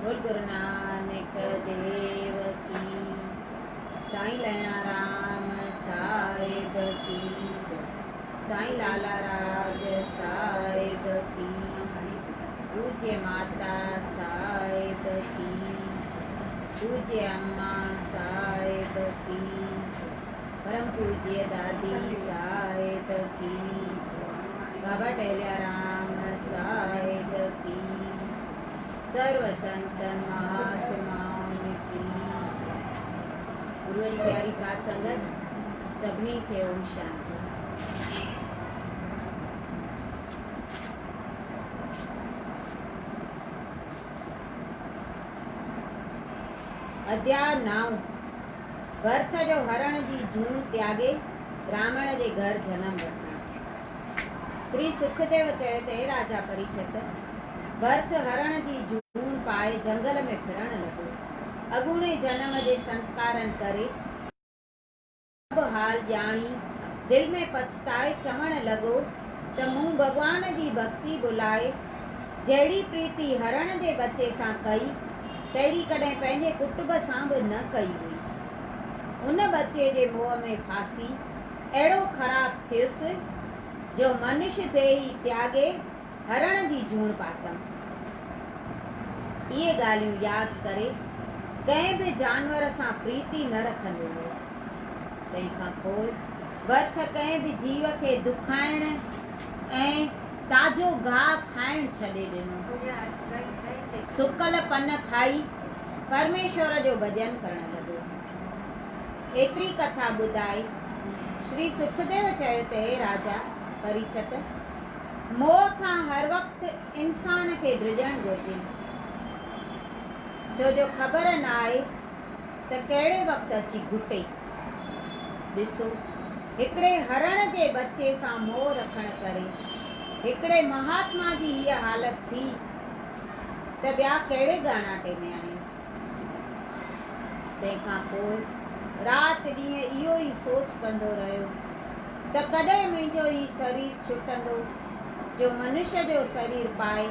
बोल गुरु नानक देव की, साईं लैणा राम साहिब की, साईं लाला राज साहिब की, पूज्य माता साहिब की, पूज्य अम्मा साहिब की, परम पूज्य दादी साहिब की, बाबा टेलियाराम साहिब की, सर्व संत महात्माओं की। गुरुअरी प्यारी साथ संगत सभी के ओम शांति। अध्याय 9। भर्थ जो हरण जी जून त्यागे ब्राह्मण जे घर जन्म वठण। श्री सुखदेव चयो त हे राजा परीक्षित, भर्थ हरण जी जून पाए जंगल में फिरण लगो। अगूणे जन्म जे संस्कारन करे अब हाल जानी दिल में पछताए चवण लगो त मूं भगवान जी भक्ति बुलाए जहिड़ी प्रीति हरण जे बच्चे सां कई तहिड़ी कॾहिं पंहिंजे कुटुंब सां बि न कई हुई। उन बच्चे जे मोह में फासी अहिड़ो ख़राब थियुसि जो मनुष्य देही त्यागे हरण जी जूण पातम। इहे ॻाल्हियूं यादि करे कंहिं बि जानवर सां प्रीति न रखंदो हो। तंहिंखां पोइ भर्थ कंहिं बि जीव खे दुखाइण ऐं ताज़ो गाहु खाइण छॾे ॾिनो। सुकल पन खाई परमेश्वर जो भॼन करण लॻो। एतिरी कथा ॿुधाए श्री सुखदेव चयो त हे राजा परीक्षित, मोह खां हर वक़्तु इंसान खे डिॼणु घुरिजे, छो जो ख़बर न आहे त कहिड़े वक़्तु अची घुटे। ॾिसो, हिकिड़े हरण जे बच्चे सां मोह रखण करे हिकिड़े महात्मा जी हीअ हालत थी त ॿिया कहिड़े ॻाणाटे में आहिनि। तंहिंखां पोइ राति ॾींहुं इहो ई सोच कंदो रहियो त कॾहिं मुंहिंजो ही शरीर छुटंदो जो मनुष्य जो शरीर पाए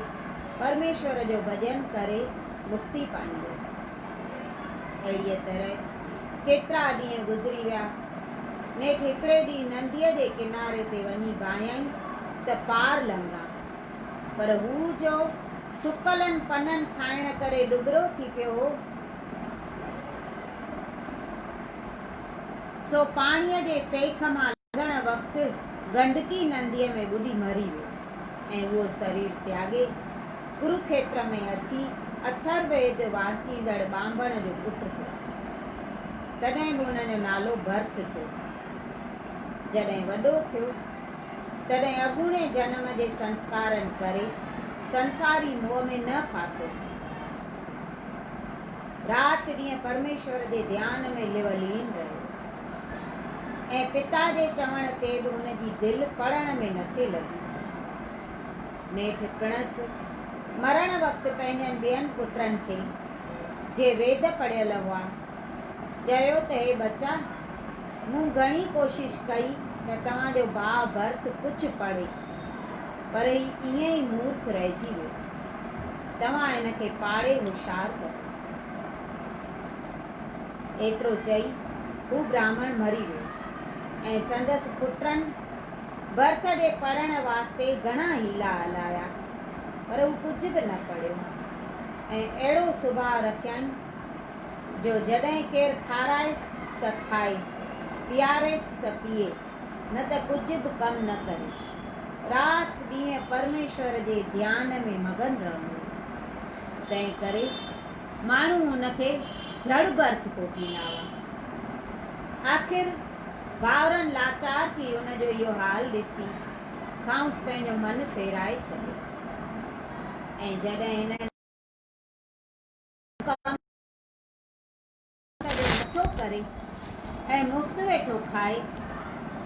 परमेश्वर जो भॼन करे मुक्ति पाईंदुसि। अहिड़ीअ तरह केतिरा ॾींहं गुज़री विया। नेठि हिकिड़े ॾींहुं नंदीअ जे किनारे ते वञी बायई त पार लंघा, पर हू जो सुकलनि पननि खाइण करे डुबरो थी पियो हो, सो पाणीअ जे तेख मां लंघण वक़्तु गंडकी नंदीअ में ॿुॾी मरी वियो ऐं उहो शरीर त्यागे कुरुक्षेत्र में अची अथर्ववेद वाचींदड़ ॿांभण जो पुटु थियो। तॾहिं बि हुनजो नालो भर्थ थियो। जॾहिं वॾो थियो तॾहिं अगूणे जन्म जे संस्कारनि करे संसारी मोह में न फाथो। राति ॾींहुं परमेश्वर जे ध्यान में लिवलीन रहियो ऐं पिता जे चवण ते बि हुनजी दिलि पढ़ण में नथे लॻी। नेठि पिणसि मरण वक़्तु पंहिंजनि ॿियनि पुटनि खे जे वेद पढ़ियल हुआ चयो त हे बच्चा, मूं घणी कोशिशि कई त तव्हांजो भाउ भर्थ कुझु पढ़े, पर हीउ ईअं ई मूर्ख रहिजी वियो। तव्हां हिन खे पाढ़े होशियारु कयो। एतिरो चई हू ब्राह्मण मरी वियो ऐं संदसि पुटनि भर्थ जे पढ़ण वास्ते घणा हीला हलाया, पर हू कुझु बि न पढ़ियो ऐं अहिड़ो सुभाउ रखियनि जो जॾहिं केरु खाराएसि त खाए, पीआरेसि त पीए, न त कुझु बि कमु न करे। राति ॾींहुं परमेश्वर जे ध्यान में मगन रहंदो। तंहिं करे माण्हू हुनखे जड़ भर्थ कोटींदा हुआ। आख़िर भाउरनि लाचार थी हुनजो इहो हाल ॾिसी खांसि पंहिंजो मनु फेराए छॾियो ऐं जॾहिं हिन नथो करे ऐं मुफ़्त वेठो खाए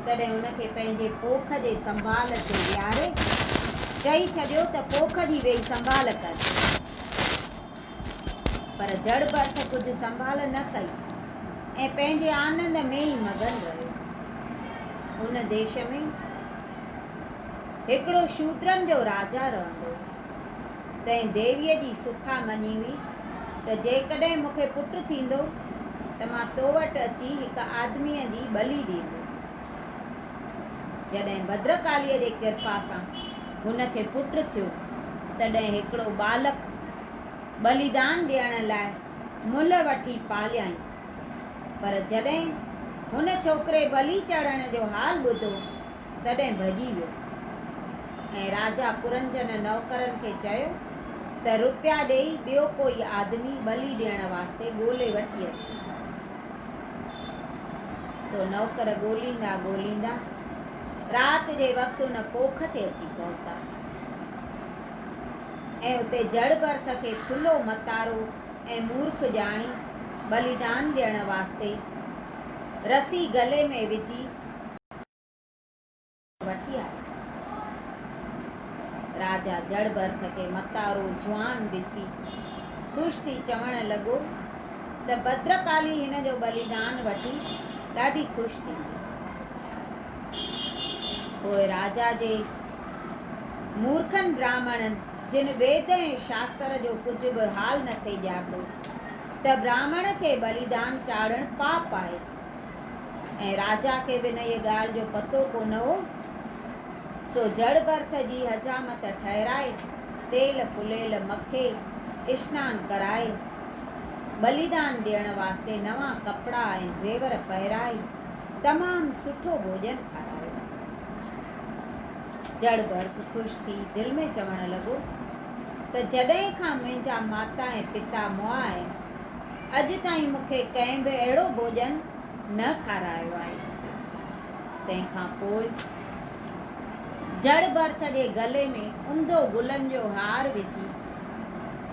तॾहिं हुनखे पंहिंजे पोख जे संभाल ते विहारे चई छॾियो त पोख जी वेही संभाल कर। पर जड़ भर्थ कुझु संभाल न कई ऐं पंहिंजे आनंद में ई मगन रहियो। उन देश में हिकिड़ो शूद्रनि जो राजा रहंदो। तंहिं देवीअ जी सुखा मञी हुई त जेकॾहिं मूंखे पुटु थींदो त मां तो वटि अची हिकु आदमीअ जी बलि ॾींदुसि। जॾहिं भद्रकालीअ जे कृपा सां हुनखे पुटु थियो तॾहिं हिकिड़ो बालक बलिदान ॾियण लाइ मुल वठी पालियाई। पर जॾहिं हुन छोकिरे बलि चढ़ण जो हाल ॿुधो तॾहिं भॼी वियो ऐं राजा पुरंजन नौकरनि खे चयो त रुपया ॾेई ॿियो कोई आदमी बलि ॾियण वास्ते ॻोल्हे वठी अचे। सो नौकर ॻोल्हींदा ॻोल्हींदा राति जे वक़्तु उन पोख ते अची पहुता ऐं उते जड़ बर्थ खे थुल्हो मतारो ऐं मूर्ख ॼाणी बलिदान ॾियण वास्ते रसी गले में विझी वठी आया। राजा जड़ बर्थ खे मतारो जुआन ॾिसी ख़ुशि थी चवण लॻो त भद्रकाली हिन जो बलिदान वठी ॾाढी ख़ुशि थींदी। पोइ राजा जे मूर्खनि ब्राह्मणनि जिन वेद ऐं शास्त्र जो कुझु बि हाल न थे ॼातो त ब्राह्मण खे बलिदान चाढ़णु पाप आहे ऐं राजा खे बि न इहे ॻाल्हि जो पतो कोन हो। सो जड़ बर्थ जी हजामत ठहिराए तेल फुलेल मखे स्नान कराए बलिदान ॾियण वास्ते नवां कपिड़ा ऐं ज़ेवर पहिराए तमामु सुठो भोजन खारायो। जड़ बर्थ ख़ुशि थी दिलि में चवण लॻो त जॾहिं खां मुंहिंजा माता ऐं पिता मुआ आहिनि अॼु ताईं मूंखे कंहिं बि अहिड़ो भोजन न खारायो आहे। तंहिंखां पोइ जड़ बर्थ जे गले में ऊंधो गुलनि जो हार विझी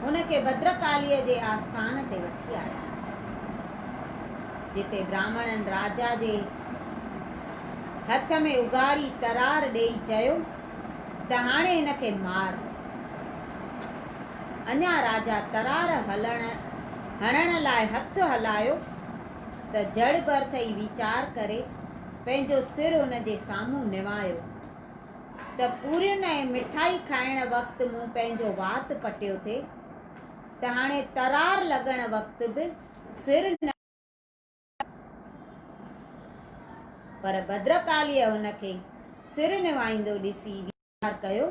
हुनखे भद्रकालीअ जे आस्थान ते वठी आया, जिते ब्राह्मणनि राजा जे हथ में उघाड़ी तरार ॾेई चयो त हाणे हिनखे मार। अञा राजा तरार हणण लाइ हथ हलायो त जड़ बर्थ ई वीचार करे पंहिंजो सिर हुन जे साम्हूं निवायो त पूरियुनि ऐं मिठाई खाइण वक़्तु मूं पंहिंजो वात पटियो थे त हाणे तरार लॻण वक़्तु बि सिर न। पर भद्रकालीअ हुनखे सिर निवाईंदो ॾिसी वीचार कयो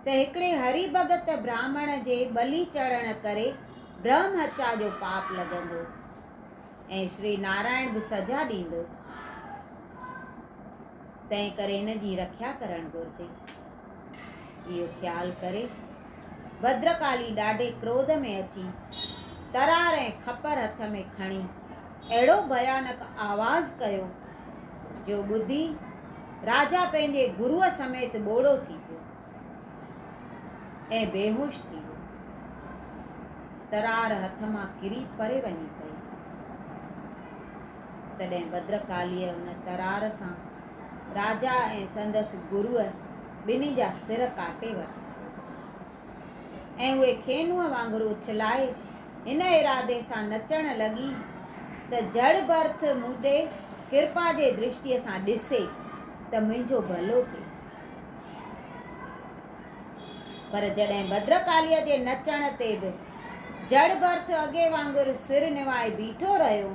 त हिकिड़े हरिभगत ब्राह्मण जे बलि चढ़ण करे ब्रह्म हत्या जो पाप लॻंदो ऐं श्री नारायण बि सजा ॾींदो। तंहिं करे हिन जी रक्षा करणु घुरिजे। इहो ख़्यालु करे भद्रकाली ॾाढे क्रोध में अची तरार ऐं खपर हथ में खणी अहिड़ो भयानक आवाज़ कयो जो ॿुधी राजा पंहिंजे गुरुअ समेत ॿोड़ो थी पियो ऐं बेहोश थी वियो। तरार हथ मां किरी परे वञी पई। तॾहिं भद्रकालीअ हुन तरार सां राजा ऐं संदसि गुरुअ ॿिन्ही जा सिर काटे वरिता ऐं उहे खेनूअ वांगुरु उछलाए हिन इरादे सां नचण लॻी त जड़ बर्थ मूं ते कृपा जे दृष्टिअ सां ॾिसे त मुंहिंजो भलो थिए। पर जॾहिं भद्रकालीअ जे नचण ते बि जड़ बर्थ अॻे वांगुरु सिर निवाए बीठो रहियो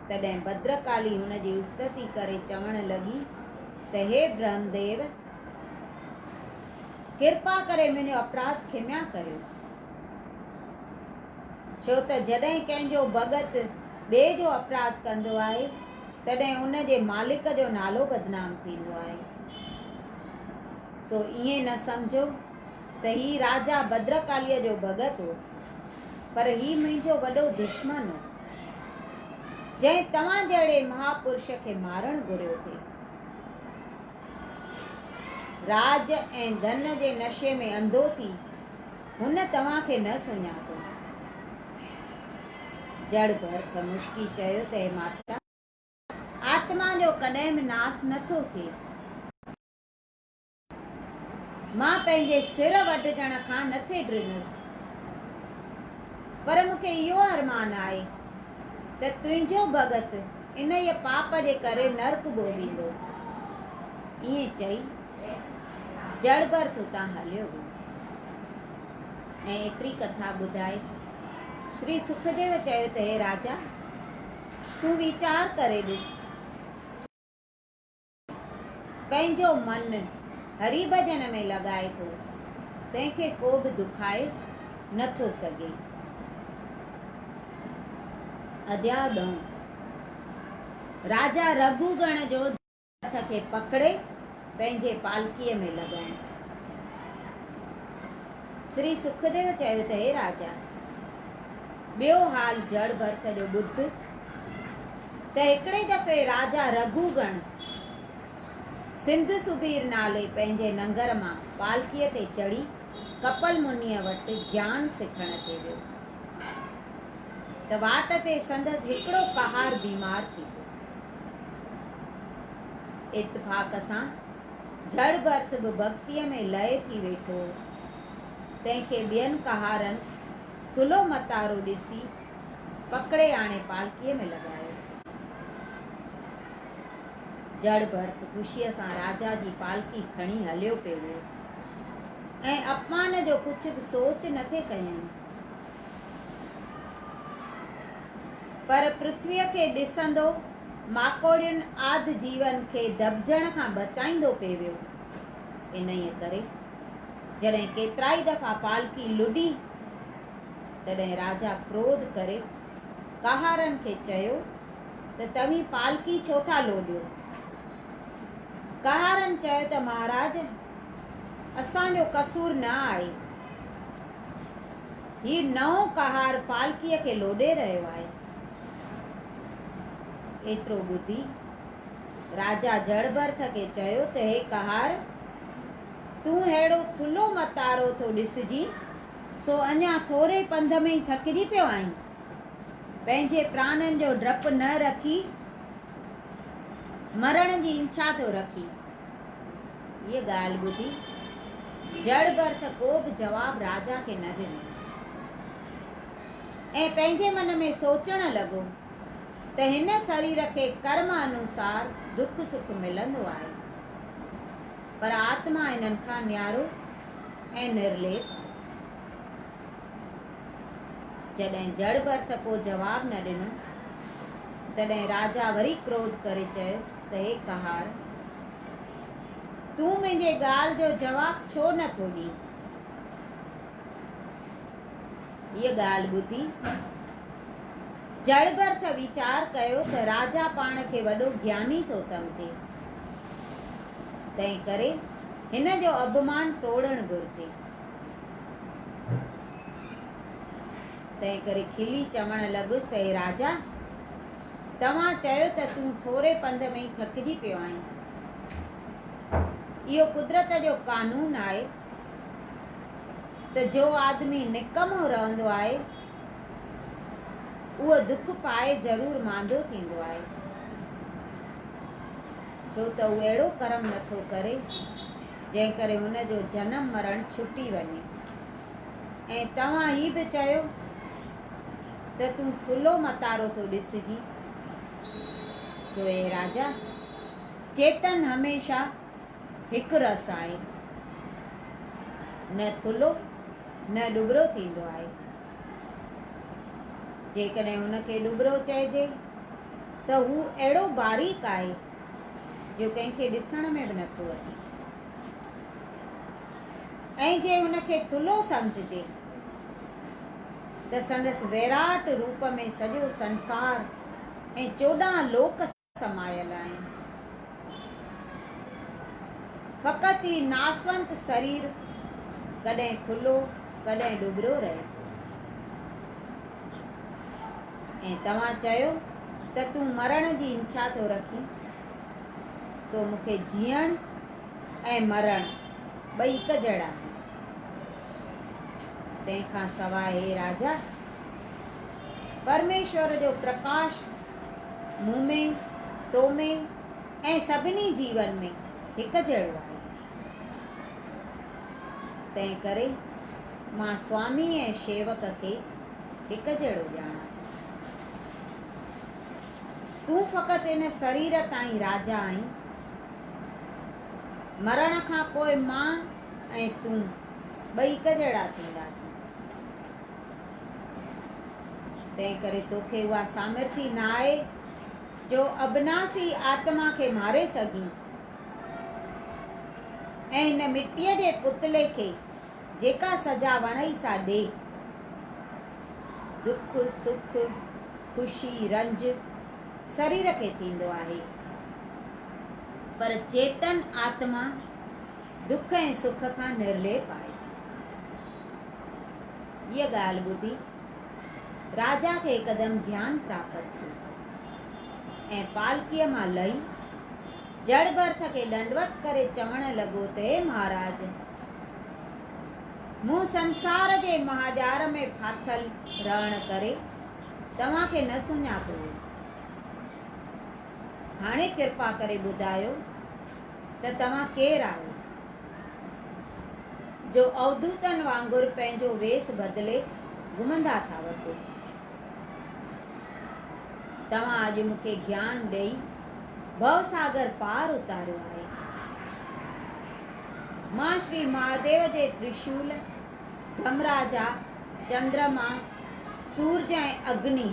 तॾहिं भद्रकाली हुन जी उस्तति करे चवण लॻी त हे ब्रह्मदेव, कृपा करे मुंहिंजो अपराध क्षम्या करियो, छो त जॾहिं कंहिंजो भगत ॿिए जो अपराध कंदो आहे तॾहिं उन जे मालिक जो नालो बदनाम थींदो आहे। सो ईअं न सम्झो त ही राजा भद्रकालीअ जो भगत हो, पर ही मुंहिंजो वॾो दुश्मन हो जंहिं तव्हां जहिड़े महापुरुष खे मारणु घुरियो थे। राज ऐं धन जे नशे में अंधो थी हुन तव्हांखे न सुञातो। जड़ भर्थ मुश्की चयो त हे माता, आत्मा जो कॾहिं बि नास नथो थिए। मां पंहिंजे सिर वढजण खां न थे ड्रिनुसि, पर मूंखे इहो अरमान आहे त तुंहिंजो भगत इन ये पाप जे करे नर्क भोॻींदो। ईअं चई जड़ बर्थ उतां हलियो वियो ऐं एतिरी कथा ॿुधाए श्री सुखदेव चयो त हे राजा, तूं वीचार करे ॾिस, पंहिंजो मन हरि भॼन में लॻाए थो, तंहिंखे को बि दुखाए नथो सघे। अध्याय 9। राजा रघुगण जो हथ खे पकड़े पंहिंजे पालकीअ में लॻाइण। श्री सुखदेव चयो त हे राजा, ॿियो हाल जड़ भरत जो ॿुध त हिकिड़े दफ़े राजा रघुगण सिंधु सुबीर नाले पंहिंजे नंगर मां पालकीअ ते चढ़ी कपल मुनीअ वटि ज्ञान सिखण ते वियो त वाट ते संदसि हिकिड़ो कहार बीमार थी पियो। इत्तफाक सां जड़ भरत बि भक्तीअ में लय थी वेठो, तंहिंखे ॿियनि कहारनि थुलो मतारो ॾिसी पकड़े आणे पालकीअ में लॻायो। जड़ भरत ख़ुशीअ सां राजा जी पालकी खणी हलियो पियो वियो ऐं अपमान जो कुझु बि सोच न थे कयनि, पर पृथ्वीअ खे ॾिसंदो माकोड़ियुनि आदि जीवन खे दॿजण खां बचाईंदो पियो वियो। इन्हीअ करे जॾहिं केतिराई दफ़ा पालकी लुॾी, तॾहिं राजा क्रोध करे कहारनि खे चयो त तव्हीं पालकी छो था लोॾियो। कहारनि चयो त महाराज, असांजो कसूर न आहे, ही नओं कहार पालकीअ खे लोॾे रहियो आहे। एतिरो ॿुधी राजा जड़ भरत खे चयो त हे कहार, तूं अहिड़ो थुलो मतारो थो ॾिसजी, सो अञा थोरे पंध में ई थकिजी पियो आहीं। पंहिंजे प्राणनि जो डपु न रखी मरण जी इच्छा थो रखी। ये ॻाल्हि ॿुधी जड़ भरत को बि जवाब राजा खे न ॾिनो ऐं पंहिंजे मन में सोचण लॻो त हिन शरीर खे कर्म अनुसार दुख सुख मिलंदो आहे, पर आत्मा इन्हनि खां न्यारो ऐं निर्लेप। जॾहिं जड़ भरत को जवाब न ॾिनो, तॾहिं राजा वरी क्रोध करे चयुसि त हे कहार, तूं मुंहिंजे ॻाल्हि जो जवाब छो नथो ॾीं। हीअ ॻाल्हि ॿुधी जड़ भरत वीचार कयो त राजा पाण खे वॾो ज्ञानी थो सम्झे, तंहिं करे हिन जो अपमान टोड़णु घुरिजे। तंहिं करे खिली चवण लॻुसि त हे राजा, तव्हां चयो त तूं थोरे पंध में ई थकिजी पियो आहीं। इहो कुदरत जो कानून आहे त जो आदमी निकमो रहंदो आहे उहो दुख पाए ज़रूरु मांदो थींदो आहे, छो त उहो अहिड़ो कर्म नथो करे जंहिं करे हुन जो जनम मरण छुटी वञे। ऐं तव्हां ही बि चयो त तूं थुलो मतारो थो ॾिसजी, सो हे राजा, चेतन हमेशा हिकु रस आहे, न थुलो न डुबरो थींदो आहे। जेकॾहिं हुनखे डुबरो चइजे त हू अहिड़ो बारीक आहे जो कंहिंखे ॾिसण में बि नथो अचे, ऐं जे हुनखे थुलो सम्झजे त संदसि विराट रूप में सॼो संसार ऐं 14 लोक समायल आहिनि। फ़क़ति ही नासवंत शरीर कॾहिं थुलो कॾहिं डुबरो रहे। ऐं तव्हां चयो त तूं मरण जी इच्छा थो रखी, सो मूंखे जीअण ऐं मरण ॿई हिकु जहिड़ा आहिनि। तंहिंखां सवाइ हे राजा, परमेश्वर जो प्रकाश मूं में, तो में ऐं सभिनी जीवन में हिकु जहिड़ो आहे। तंहिं करे मां स्वामी ऐं शेवक खे हिकु जहिड़ो ॼाणां। तूं फ़क़ति इन शरीर ताईं राजा आहीं, मरण खां पोइ मां ऐं तूं ॿई हिकु जहिड़ा थींदासीं। तंहिं करे तोखे उहा सामर्थी न आहे जो अबनासी आत्मा खे मारे सघीं ऐं हिन मिटीअ जे पुतले खे जेका सजा वणई सा ॾे। दुख सुख खुशी रंज शरीर खे थींदो आहे, पर चेतन आत्मा दुख ऐं सुख खां निर्लेप आहे। हीअ ॻाल्हि ॿुधी राजा खे हिकदमि ज्ञान प्राप्त थियो ऐं पालकीअ मां लही जड़ भर्थ खे दंडवत करे चवण लॻो त हे महाराज, मूं संसार जे महाजार में फाथल रहण करे तव्हांखे न सुञातो। हाणे कृपा करे ॿुधायो त तव्हां केरु आहियो जो अवधूतन वांगुरु पंहिंजो वेश बदिले घुमंदा था वठो। तव्हां अॼु मूंखे ज्ञान ॾेई भवसागर पार उतारियो आहे। मां श्री महादेव जे त्रिशूल, जमराजा, चंद्रमा, सूरज ऐं अग्नि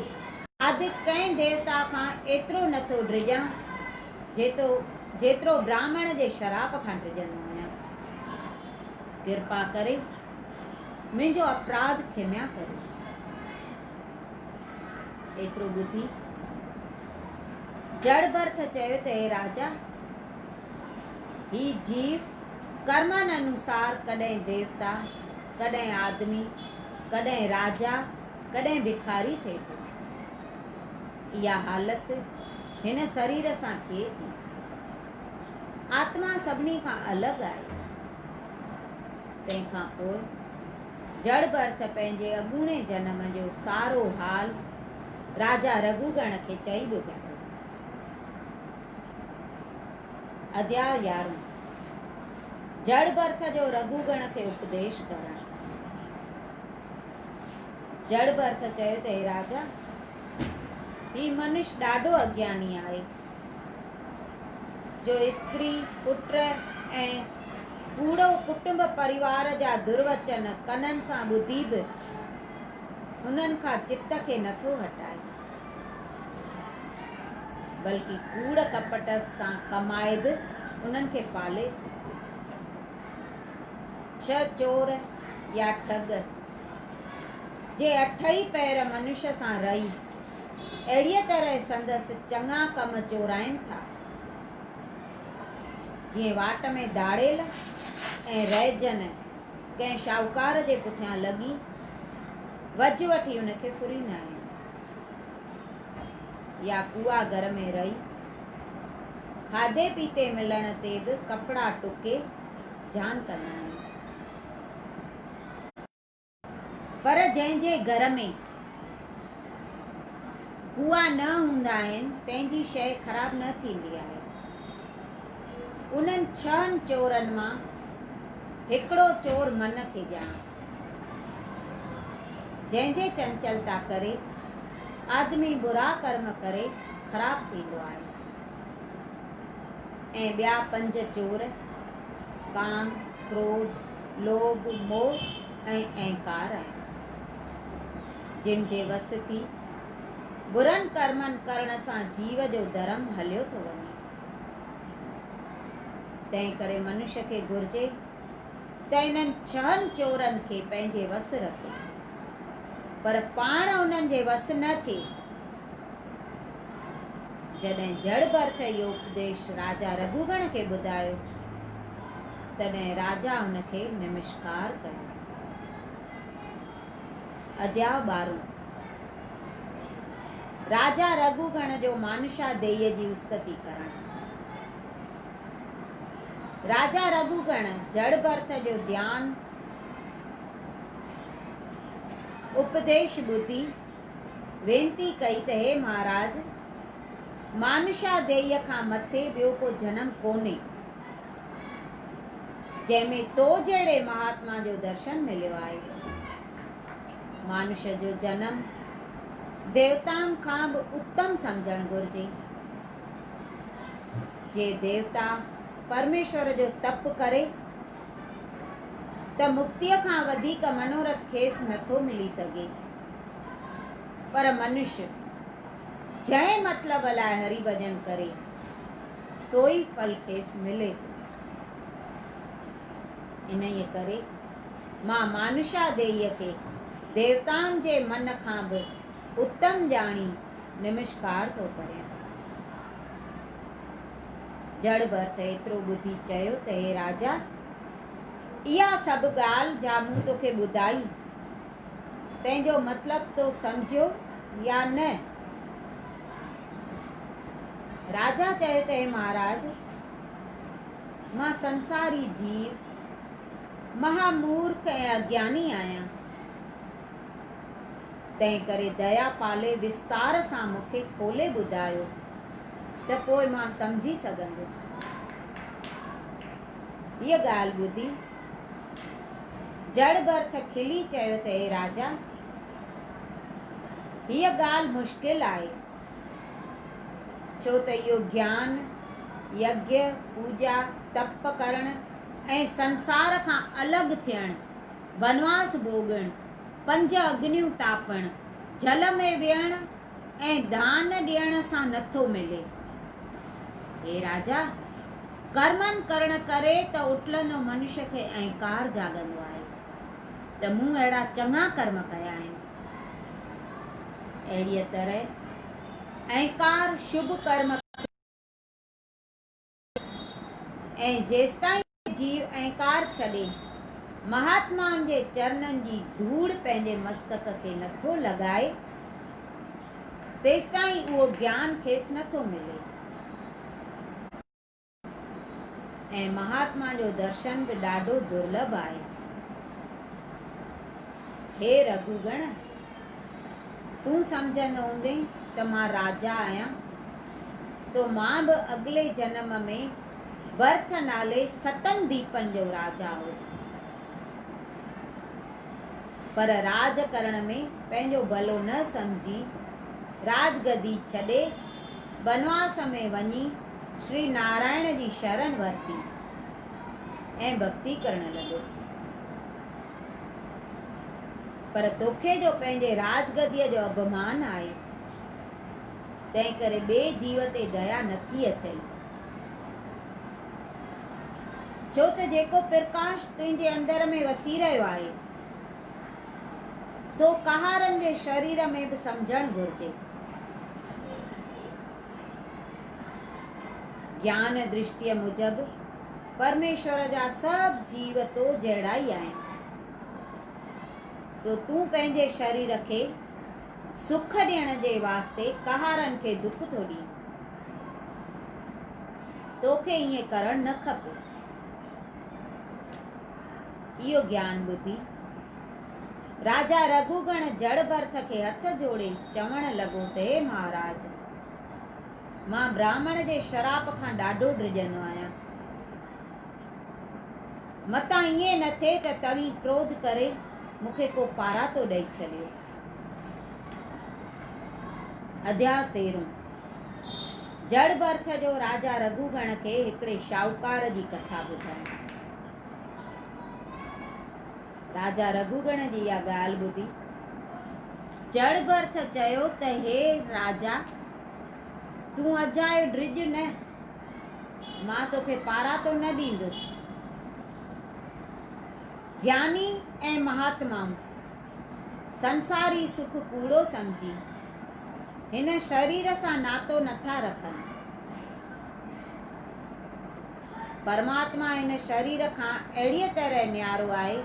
आदि कंहिं देवता खां एतिरो नथो ड्रिजां जेतिरो ब्राह्मण जे शराप खां ड्रिजंदो आहियां। कृपा करे मुंहिंजो अपराध क्षम्या करो। एतिरो ॿुधी जड़ भर्थ चयो त हे राजा, ही जीव कर्मनि अनुसार कॾहिं देवता, कॾहिं आदमी, कॾहिं राजा, कॾहिं भिखारी थिए थो। इहा हालत हिन शरीर सां थिए थी। आत्मा सभिनी खां अलॻि आहे। तंहिंखां पोइ जड़ भर्थ पंहिंजे अॻूणे जन्म जो सारो हाल राजा रघुगण खे चई ॿुधायो। अध्याय 11 जड़ भर्थ जो रघुगण खे उपदेश करणु। जड़ भर्थ चयो त हे राजा, ही मनुष्य ॾाढो अज्ञानी आहे जो स्त्री पुट ऐं कूड़ो कुटुंब परिवार जा दुर्वचन कननि सां ॿुधी बि उन्हनि खां चित्त खे नथो हटाए, बल्कि कूड़ कपट सां कमाए बि उन्हनि खे पाले। 6 चोर या ठग जे 8 पैर मनुष्य सां रही अहिड़ीअ तरह संदसि चङा कम चोराइनि था, जीअं वाट में दाड़ेल ऐं रहिजन कंहिं शाहूकार जे पुठियां लॻी वज वठी उनखे फुरींदा आहिनि, या कुआ घर में रही खाधे पीते मिलण ते बि कपिड़ा टुके जान कंदा आहिनि। पर जंहिंजे घर में कुआ न हूंदा आहिनि तंहिंजी शइ ख़राब न थींदी आहे। उन्हनि 6 चोरनि मां हिकिड़ो चोर मन खे ॼाण, जंहिंजे चंचलता करे आदमी बुरा कर्म करे ख़राब थींदो आहे। ऐं ॿिया 5 चोर काम, क्रोध, लोभ, मोह ऐं अहंकार आहिनि, जिन जे वस थी बुरनि कर्मनि करण सां जीव जो धर्म हलियो थो वञे। तंहिं करे मनुष्य खे घुर्जे त इन्हनि 6 चोरनि खे पंहिंजे वस रखे, पर पाण उन्हनि जे वस न थिए। जॾहिं जड़ भर्थ इहो उपदेश राजा रघुगण खे ॿुधायो, तॾहिं राजा हुनखे नमस्कार कयो। अध्याय 12 राजा रघुगण जो मानुषा देय जी उस्तति करणु। राजा रघुगण जड़ भर्थ जो ध्यान उपदेश ॿुधी वेनती कई त हे महाराज, मानुषा देय खां मथे ॿियो को जन्म कोन्हे जंहिंमें तो जहिड़े महात्मा जो दर्शन मिलियो आहे। मानुष्य जो जन्म देवताउनि खां बि उत्तम समझणु घुर्जे। जे देवता परमेश्वर जो तप करे त मुक्तिअ खां वधीक मनोरथ खेसि नथो मिली सघे। पर मनुष्य जंहिं मतिलब लाइ हरि भॼन करे सोई फल खेसि मिले थो। इन ई करे मां मानुषा देईअ खे देवताउनि जे मन खां बि उत्तम ॼाणी नमस्कार थो करियां। जड़ भरत एतिरो ॿुधी चयो त हे राजा, इहा सभु ॻाल्हि जा मूं तोखे ॿुधाई, तंहिंजो मतिलबु तो सम्झियो या न? राजा चयो त हे महाराज, मां संसारी जीव महामूर्ख ऐं अज्ञानी आहियां, तंहिं करे दया पाले विस्तार सां मूंखे खोले ॿुधायो त पोइ मां सम्झी सघंदुसि। हीअ ॻाल्हि ॿुधी जड़ भरत खिली चयो त हे राजा, हीअ ॻाल्हि मुश्किल आहे, छो त इहो ज्ञान, यज्ञ, पूजा, तप करण ऐं संसार खां अलॻि थियण, वनवास भोगण, 5 अग्नियूं तापण, जल में विहण ऐं दान ॾियण सां नथो मिले। हे राजा, कर्मनि करण करे त उटलंदो मनुष्य खे अहंकार जाॻंदो आहे त मूं अहिड़ा चङा कर्म कया आहिनि। अहिड़ीअ तरह अहंकार शुभ कर्म ऐं जेसिताईं जीव अहंकार छॾे महात्माउनि जे चरणनि जी धूड़ पंहिंजे मस्तक खे नथो लॻाए, तेसिताईं उहो ज्ञान खेसि नथो मिले ऐं महात्मा जो दर्शन बि ॾाढो दुर्लभ आहे। हे रघुगण, तूं सम्झंदो हूंदे त मां राजा आहियां, सो मां बि अॻिले जन्म में भरत नाले 7 दीपनि जो राजा हुउसि, पर राज करण में पंहिंजो भलो न सम्झी राजगदी छॾे वनवास में वञी श्री नारायण जी शरण वरिती ऐं भक्ति करण लॻुसि। पर तोखे जो पंहिंजे राजगदीअ जो अभिमान आहे, तंहिं करे ॿिए जीव ते दया नथी अचई, छो त जेको प्रकाश तुंहिंजे अंदर में वसी रहियो आहे सो कहारनि जे शरीर में बि सम्झणु घुरिजे। ज्ञान दृष्टिअ मुजब परमेश्वर जा सभु जीव तो जहिड़ा ई आहिनि, सो तूं पंहिंजे शरीर खे सुख ॾियण जे वास्ते कहारनि खे दुख थो ॾीं। तोखे ईअं करणु न खपे। इहो ज्ञान ॿुधी राजा रघुगण जड़ भरत खे हथ जोड़े चवण लॻो त हे महाराज, मां ब्राह्मण जे शराप खां ॾाढो ड्रिजंदो आहियां, मतां ईअं न थिए त तव्हीं क्रोध करे मूंखे को पारातो ॾेई छॾियो। अध्याय 13। जड़ भरत जो राजा रघुगण खे हिकिड़े शाहूकार जी कथा ॿुधाई। राजा रघुगण जी इहा ॻाल्हि ॿुधी जड़ भरत चयो त हे राजा, तूं अजायो ड्रिज न, मां तोखे पारातो न ॾींदुसि। ज्ञानी ऐं महात्माऊं संसारी सुख कूड़ो सम्झी हिन शरीर सां नातो नथा रखनि। परमात्मा हिन शरीर खां अहिड़ीअ तरह न्यारो आहे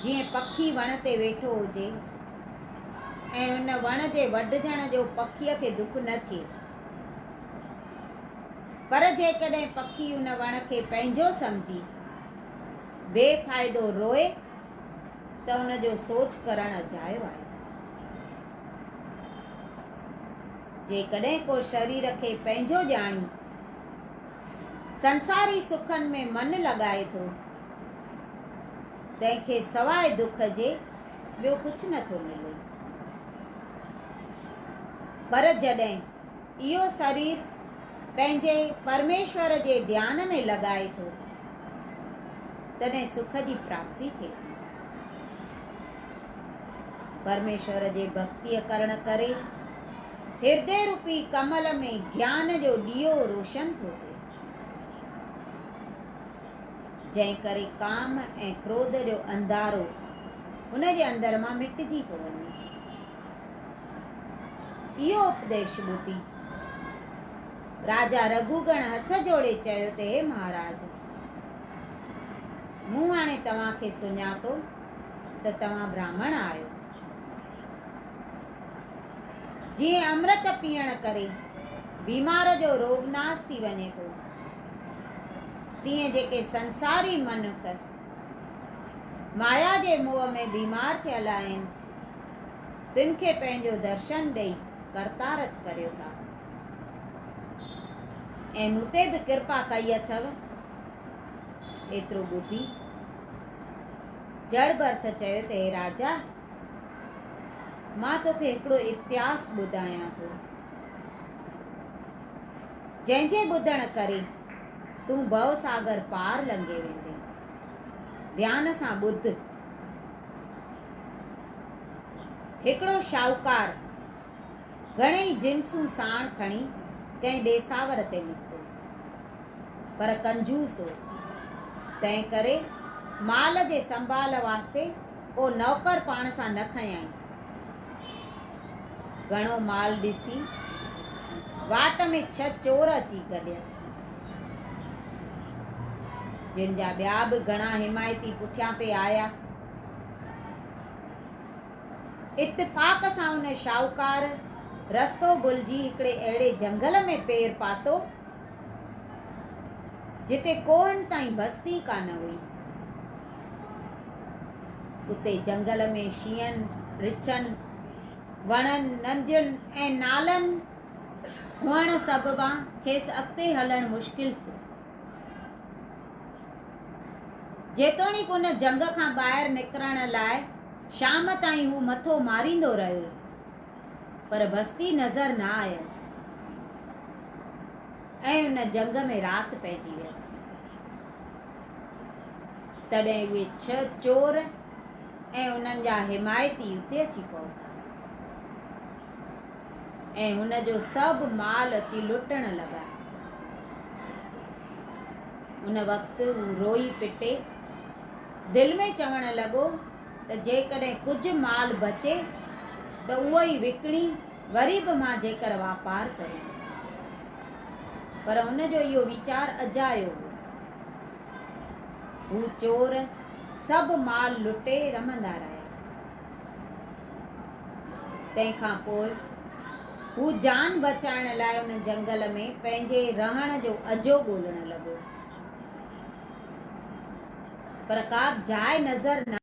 जीअं पखी वण ते वेठो हुजे ऐं हुन वण जे वढजण जो पखीअ खे दुख न थिए, पर जेकॾहिं पखी हुन वण खे पंहिंजो सम्झी बेफ़ाइदो रोए त हुनजो सोच करणु अजायो आहे। जेकॾहिं को शरीर खे पंहिंजो ॼाणी संसारी सुखनि में मन लॻाए थो, तंहिंखे सवाइ दुख जे ॿियो कुझु नथो मिले। पर जॾहिं इहो शरीर पंहिंजे परमेश्वर जे ध्यान में लॻाए थो, तॾहिं सुख जी प्राप्ति थिए थी। परमेश्वर जे भक्तिअ करण करे हृदय रूपी कमल में ज्ञान जो ॾीओ रोशन थो थिए, जंहिं करे काम ऐं क्रोध जो अंधारो हुन जे अंदर मां मिटिजी थो वञे। इहो उपदेश ॿुधी राजा रघुगण हथ जोड़े चयो त हे महाराज, मूं हाणे तव्हांखे सुञातो त तव्हां ब्राह्मण आहियो। जीअं अमृत पीअण करे बीमार जो रोग नाश थी वञे थो, तीअं जेके संसारी मनुख माया जे मोह में बीमार थियल आहिनि, तिन खे पंहिंजो दर्शन ॾेई करतारत करियो था ऐं मूं ते बि कृपा कई अथव। एतिरो ॿुधी जड़ भरत चयो त हे राजा, मां तोखे हिकिड़ो इतिहास ॿुधायां थो, जंहिंजे ॿुधण करे तूं भव सागर पार लंघे वेंदे। ध्यान सां ॿुध। हिकिड़ो शाहूकार घणेई जिन्सूं साण खणी कंहिं ॾेसावर ते निकितो, पर कंजूस हो, तंहिं करे माल जे संभाल वास्ते को नौकर पाण सां न खयाईं। घणो माल ॾिसी वाट में 6 चोर अची गॾियसि, जिन जा ॿिया बि घणा हिमायती पुठियां पे आया। इत्तेफ़ाक सां उन शाहूकार रस्तो भुलिजी हिकिड़े अहिड़े जंगल में पेर पातो जिते कोहनि ताईं बस्ती कान हुई। उते जंगल में शींहनि, रिछनि, वणनि, नंदियुनि ऐं नालनि हुअण सबबा खेसि अॻिते हलणु मुश्किल थियो। जेतोणीकि उन जंग खां ॿाहिरि निकिरण लाइ शाम ताईं हू मथो मारींदो रहियो, पर बस्ती नज़र न आयसि ऐं उन जंग में राति पइजी वियसि। तॾहिं उहे 6 चोर ऐं उन्हनि जा हिमायती उते अची पहुता ऐं हुन जो सभु माल अची लुटण लॻा। उन वक़्तु हू रोई पिटे दिलि में चवण लॻो त जेकॾहिं कुझु माल बचे त उहो ई विकिणी वरी बि मां जेकर वापार करियां, पर हुन जो इहो वीचार अजायो हो। हू चोर सभु माल लुटे रमंदा रहिया। तंहिंखां पोइ हू जान बचाइण लाइ उन जंगल में पंहिंजे रहण जो अजो ॻोल्हण लॻो, पर का जाइ नज़र न।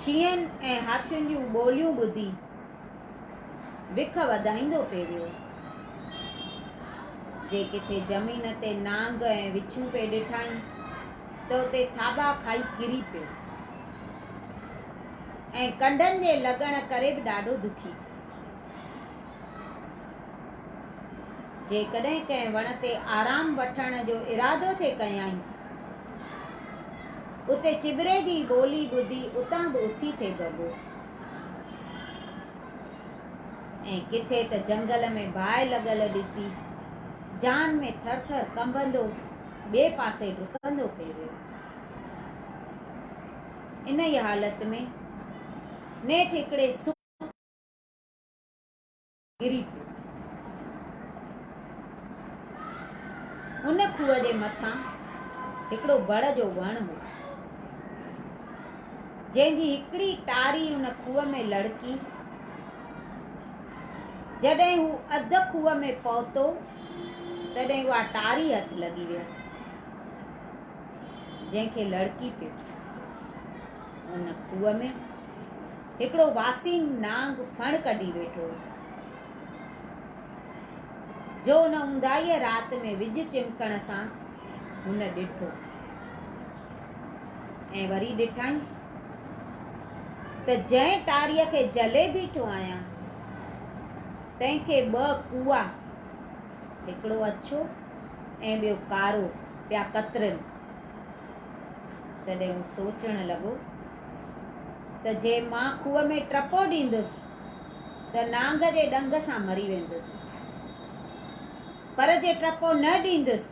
शींहनि ऐं हाथियुनि जूं ॿोलियूं ॿुधी विख वधाईंदो पियो वियो। जे किथे ज़मीन ते नांग ऐं विछूं पे ॾिठाई त उते थाॿा खाई किरी पियो ऐं कंडनि जे लॻण करे बि ॾाढो दुखी। जेकॾहिं कंहिं वण ते आराम वठण जो इरादो थे कयाई, उते चिबरे जी ॿोली ॿुधी उतां बि उथी थे भॻो ऐं किथे त जंगल में बाहि लॻल ॾिसी जान में थर थर कंबंदो ॿिए पासे डुकंदो पियो वियो। इन ई हालत में नेठि हिकिड़े किरी पियो। उन खूह जे मथां हिकिड़ो बड़ जो वण हो, जंहिंजी हिकिड़ी टारी उन खूह में लड़की। जॾहिं हू अध खूह में पहुतो तॾहिं उहा टारी हथ लॻी वियसि, जंहिंखे लड़की पियो। उन खूह में हिकिड़ो वासीन नांग फण कढी वेठो, जो उन ऊंदाईअ राति में विझ चिमकण सां हुन ॾिठो ऐं वरी ॾिठाई त जंहिं टारीअ खे जले बीठो आहियां तंहिंखे 2 कुआ, हिकिड़ो अछो ऐं ॿियो कारो, पिया कतरनि। तॾहिं हू सोचण लॻो त जे मां खूह में टपो ॾींदुसि त नांग जे ॾंग सां मरी वेंदुसि, पर जे टपो न ॾींदुसि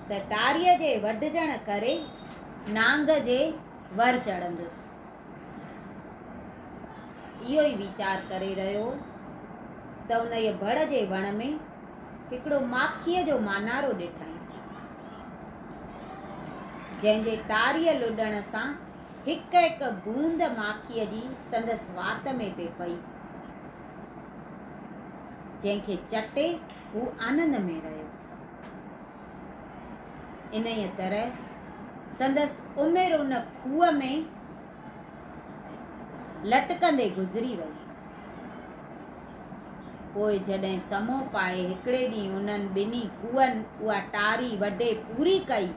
त टारीअ जे वढजण करे नांग जे वर चढ़ंदुसि। इहो ई वीचार करे रहियो त उन जे बड़ जे वण में हिकिड़ो माखीअ जो मानारो ॾिठई, जंहिंजे टारीअ लुॾण सां हिकु हिकु बूंद माखीअ जी संदसि वात में पे पई, जंहिंखे चटे हू आनंद में रहियो। इन ई तरह संदसि उमिरि उन खूह में लटकंदे गुज़री वई। पोइ जॾहिं समो पाए हिकिड़े ॾींहुं उन्हनि ॿिन्ही खूहनि उहा टारी वढे पूरी कई,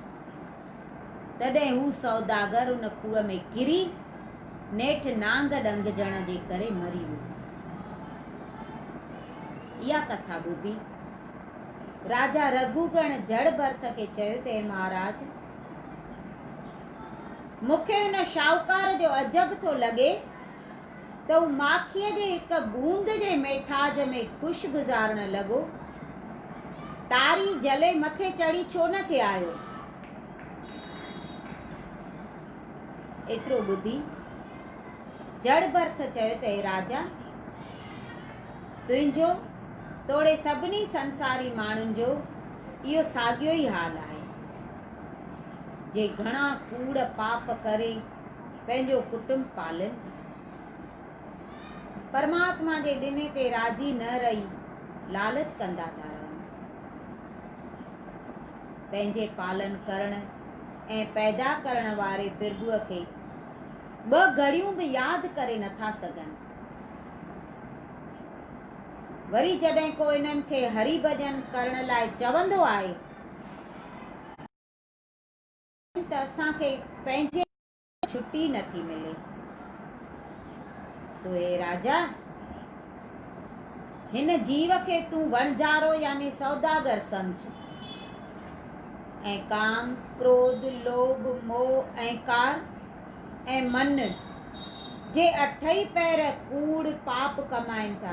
तॾहिं हू सौदागर उन खूह में किरी नेठि नांग ॾंगजण जे करे मरी वियो। इहा कथा ॿुधी राजा रघुगण जड़ भरत खे चयो त महाराज, मूंखे हुन शाहूकार जो अजब थो लॻे त हू माखीअ जे हिकु बूंद जे मेठाज में ख़ुशि गुज़ारण लॻो, टारी जले मथे चढ़ी छो न थे आयो। एतिरो ॿुधी जड़ भरत चयो त राजा, तुंहिंजो तोड़े सभिनी संसारी माण्हुनि जो इहो साॻियो ई हाल आहे, जे घणा कूड़ पाप करे पंहिंजो कुटुंब पालन, परमात्मा जे ॾिने ते राज़ी न रही लालच कंदा था रहनि, पंहिंजे पालन करण ऐं पैदा करण वारे प्रभुअ खे ॿ घड़ियूं बि यादि करे नथा सघनि। वरी जॾहिं को इन्हनि खे हरि भजन करण लाइ चवंदो आहे त असांखे पंहिंजे छुट्टी नथी मिले। सो हे राजा, हिन जीव खे तूं वणजारो यानी सौदागर समझ ऐं काम, क्रोध, लोभ, मोह, अहंकार ऐं मन जे अठई पैर कूड़ पाप कमाइनि था,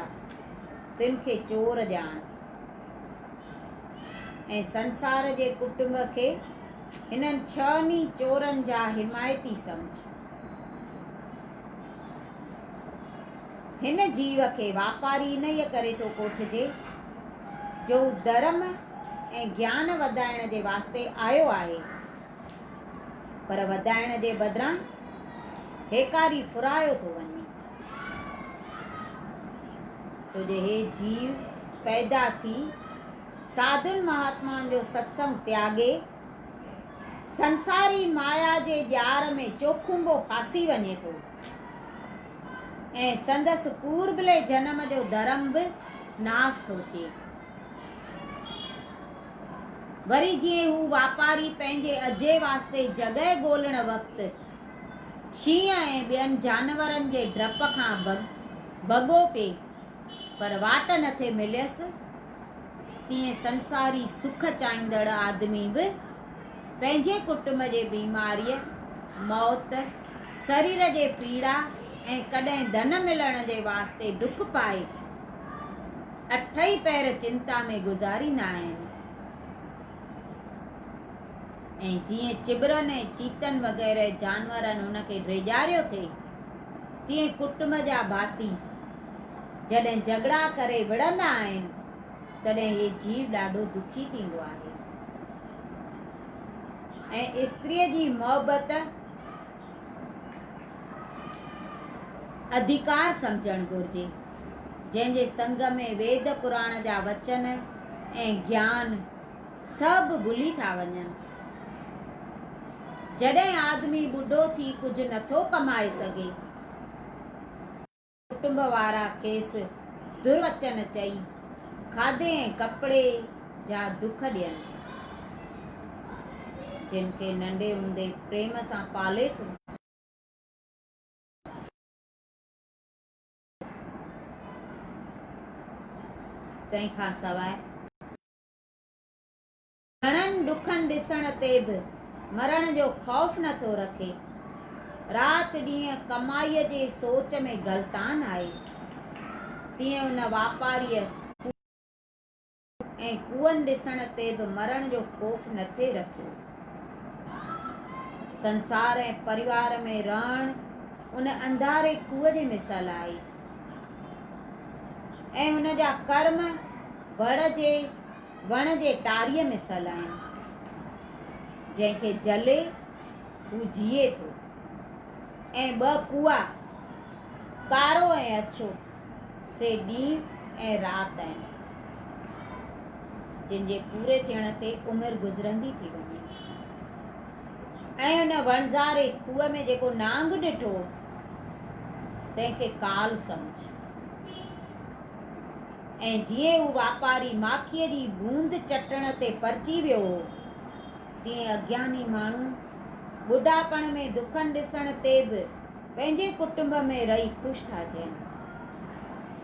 तिन खे चोर ॼाण ऐं संसार जे कुटुंब खे हिननि छहनी चोरनि जा हिमायती समझ। हिन जीव खे वापारी इन ई करे थो कोठिजे जो धर्म ऐं ज्ञान वधाइण जे वास्ते आयो आहे, पर वधाइण जे बदिरां हेकारी फुरायो थो वञे। छो जे हे जीव पैदा थी साधुनि महात्माउनि जो सत्संग त्यागे संसारी माया जे ॼार में चोखुंबो फासी वञे थो ऐं संदसि पूर्वले जन्म जो धर्म बि नास थो थिए। वरी जीअं हू वापारी पंहिंजे अजे वास्ते जॻह ॻोल्हण वक़्तु शींहं ऐं ॿियनि जानवरनि जे डप खां भॻो पिए पर वाट न थे मिलियसि, तीअं संसारी सुख चाहींदड़ आदमी बि पंहिंजे कुटुंब जे बीमारीअ, मौत, शरीर जे पीड़ा ऐं कॾहिं धन मिलण जे वास्ते दुख पाए अठई पैर चिंता में गुज़ारींदा आहिनि। ऐं जीअं चिबरनि ऐं चीतनि वग़ैरह जानवरनि हुनखे ड्रेजारियो थिए, तीअं कुटुंब जा भाती जॾहिं झगड़ा करे विढ़ंदा आहिनि, तॾहिं हे जीव ॾाढो दुखी थींदो आहे। ऐं स्त्रीअ जी मोहबत अधिकार समझणु घुरिजे, जंहिंजे संग में वेद पुराण जा वचन ऐं ज्ञान सभु भुली था वञनि। जॾहिं आदमी ॿुढो थी कुझु नथो कमाए सघे, कुटुंब वारा खेसि दुर्वचन चई खाधे ऐं कपिड़े जा दुख ॾियनि, जिन खे नंढे हूंदे प्रेम सां पाले थो, तंहिंखां सवाइ घणनि दुखनि ॾिसण ते बि मरण जो ख़ौफ़ नथो रखे, राति ॾींहं कमाईअ जे सोच में गलतान आहे, तीअं उन वापारीअ ऐं कुअनि ॾिसण ते बि मरण जो ख़ौफ़ न थे रखियो। संसार ऐं परिवार में रहण उन अंधारे कुएं जे मिसल आहे ऐं उन जा कर्म वण जे टारीअ मिसल आहिनि। जंहिंखे जले हू जिए थो ऐं ॿ कुआ कारो ऐं अछो से ॾींहुं ऐं राति आहिनि, जिन जे पूरे थियण ते उमिरि गुज़रंदी थी वञे। ऐं उन वणज़ारे खूह में जेको नांग ॾिठो तंहिंखे काल सम्झ। ऐं जीअं हू वापारी माखीअ जी बूंद चटण ते परची वियो हो, तीअं अज्ञानी माण्हू ॿुढापण में दुखनि ॾिसण ते बि पंहिंजे कुटुंब में रही ख़ुशि था थियनि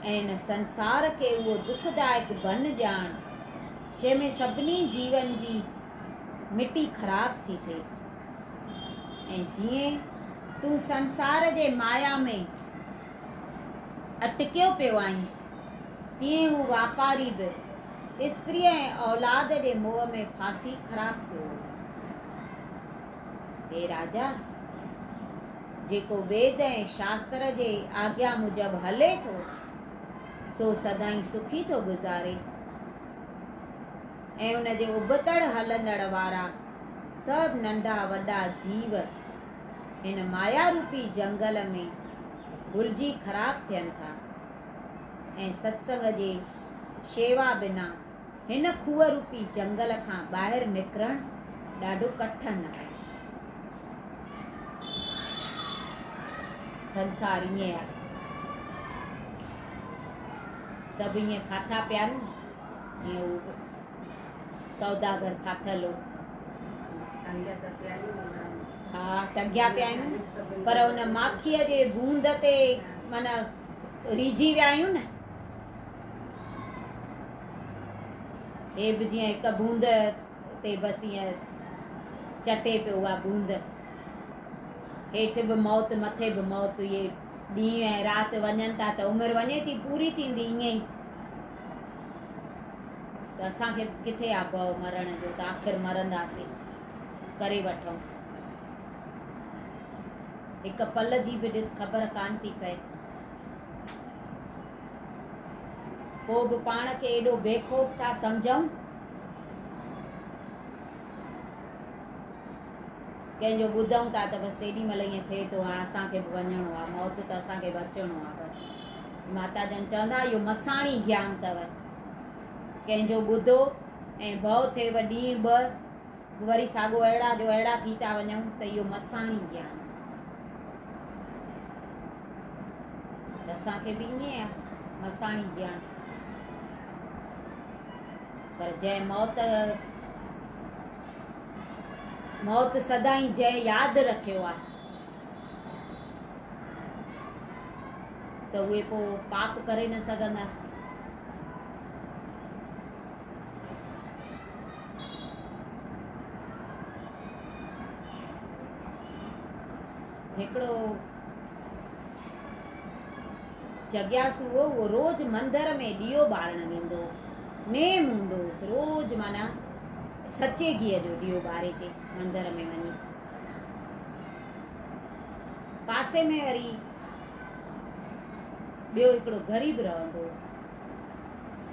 ऐं इन संसार खे उहो दुखदायक बन ॼाण जंहिंमें सभिनी जीवन जी मिटी ख़राब थी थिए। ऐं जीअं तूं संसार जे माया में अटकियो पियो आहीं, तीअं हू वापारी बि स्त्रीअ ऐं औलाद जे मोह में फासी ख़राब थियो। हे राजा, जेको वेद ऐं शास्त्र जे आज्ञा मुजब हले थो सो सदाईं सुखी थो गुज़ारे ऐं उन जे उबतड़ हलंदड़ वारा सभु नंढा वॾा जीव हिन माया रूपी जंगल में भुलिजी ख़राब थियनि था ऐं सत्संग जे शेवा बिना हिन खूह रूपी जंगल खां ॿाहिरि निकिरणु ॾाढो कठिन आहे। संसार ईअं आहे, सभु ईअं फाथा पिया आहिनि जीअं हू सौदागर फाथल हो। हा, टंगिया पिया आहियूं, पर हुन माखीअ जे बूंद ते माना रीझी विया आहियूं न। हे बि जीअं हिकु बूंद ते बसि ईअं चटे पियो आहे बूंद, हेठि बि मौत मथे बि मौत, इहे ॾींहुं ऐं राति वञनि था त उमिरि वञे थी पूरी थींदी ईअं ई। त असांखे किथे आहे भउ मरण जो, त आख़िर मरंदासीं, करे वठूं। हिकु पल जी बि ॾिस ख़बर कान थी पए, पोइ बि पाण खे एॾो बेखौफ़ था सम्झूं। कंहिंजो ॿुधूं था त बसि तेॾी महिल ईअं थिए थो, हा असांखे बि वञिणो आहे, मौत त असांखे बि अचिणो आहे बसि। माता जन चवंदा इहो मसाणी ज्ञान अथव, कंहिंजो ॿुधो ऐं भउ थिएव ॾींहुं ॿ वरी साॻो अहिड़ा जो अहिड़ा थी था वञूं त इहो मसाणी ज्ञान। त असांखे बि ईअं आहे मसाणी ज्ञान, पर जंहिं मौत सदाईं जंहिं यादि रखियो आहे त उहे पोइ पाप करे न सघंदा। हिकिड़ो जॻियासू हो, उहो रोज़ मंदर में ॾीओ ॿारण वेंदो, नेम हूंदो हुयुसि, रोज़ माना सचे घीअ जो ॾीओ ॿारे अचे मंदर में वञी। पासे में वरी ॿियो हिकिड़ो ग़रीब रहंदो,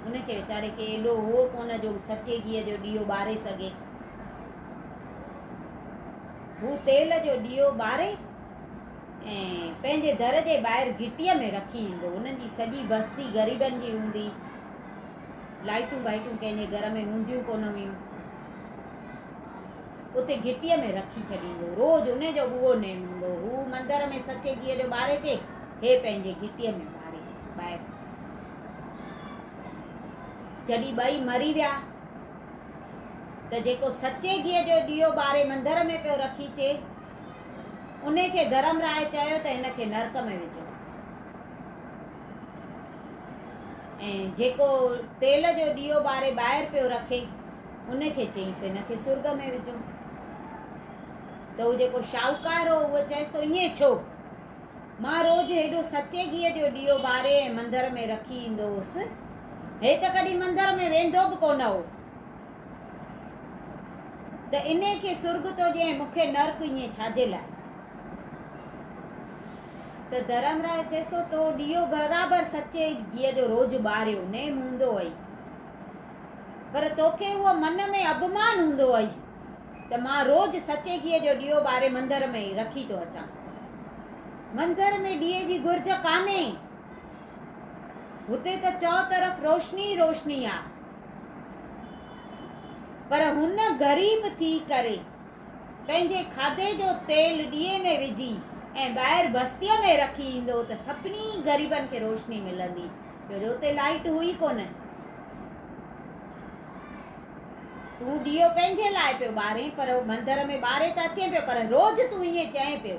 उनखे वीचारे खे एॾो हो कोन जो सचे घीअ जो ॾीओ ॿारे सघे। हू तेल जो ॾीओ ॿारे ऐं पंहिंजे दर जे ॿाहिरि घिटीअ में रखी ईंदो। उन्हनि जी सॼी बस्ती ग़रीबनि जी हूंदी, लाइटूं वाइटूं कंहिंजे घर में हूंदियूं कोन हुयूं, उते घिटीअ में रखी छॾींदो। रोज़ उन जो उहो नेम हूंदो, हू मंदर में सचे घीअ जो ॿारे अचे, हे पंहिंजे घिटीअ में ॿारे ॿाहिरि। जॾहिं ॿई मरी विया त जेको सचे घीअ जो ॾीओ ॿारे मंदर में पियो रखी अचे, उनखे धर्मराय चयो त हिनखे नरक में विझो, ऐं जेको तेल जो ॾीओ ॿारे ॿाहिरि पियो रखे उनखे चईंसि हिनखे सुर्ग में विझो। त उहो जेको शाहूकार हो उहो चएसि थो ईअं छो, मां रोज़ हेॾो सचे घीअ जो ॾीओ ॿारे ऐं मंदर में रखी ईंदो हुउसि, हे त कॾहिं मंदर में वेंदो बि कोन हो, त इन खे सुर्ग थो ॾिए मूंखे नर्क ईअं छाजे लाइ। त धर्मराज चएसि थो तो ॾीओ बराबरि सचे घीअ जो रोज़ ॿारियो, नेम हूंदो हुई, पर तोखे उहो मन में अभिमान हूंदो हुई त मां रोज़ सचे घीअ जो ॾीओ ॿारे मंदर में रखी थो अचां। मंदर में ॾीए जी घुर्ज कान्हे, हुते त चओ तरफ़ रोशनी रोशनी आहे, पर हुन ग़रीब थी करे पंहिंजे खाधे जो तेल ॾीए में विझी ऐं ॿाहिरि बस्तीअ में रखी ईंदो त सभिनी ग़रीबनि खे रोशनी मिलंदी, छो जो उते लाइट हुई कोन। तूं ॾीओ पंहिंजे लाइ पियो ॿारे, पर मंदर में ॿारे त अचे पियो, पर रोज़ तूं ईअं चए पियो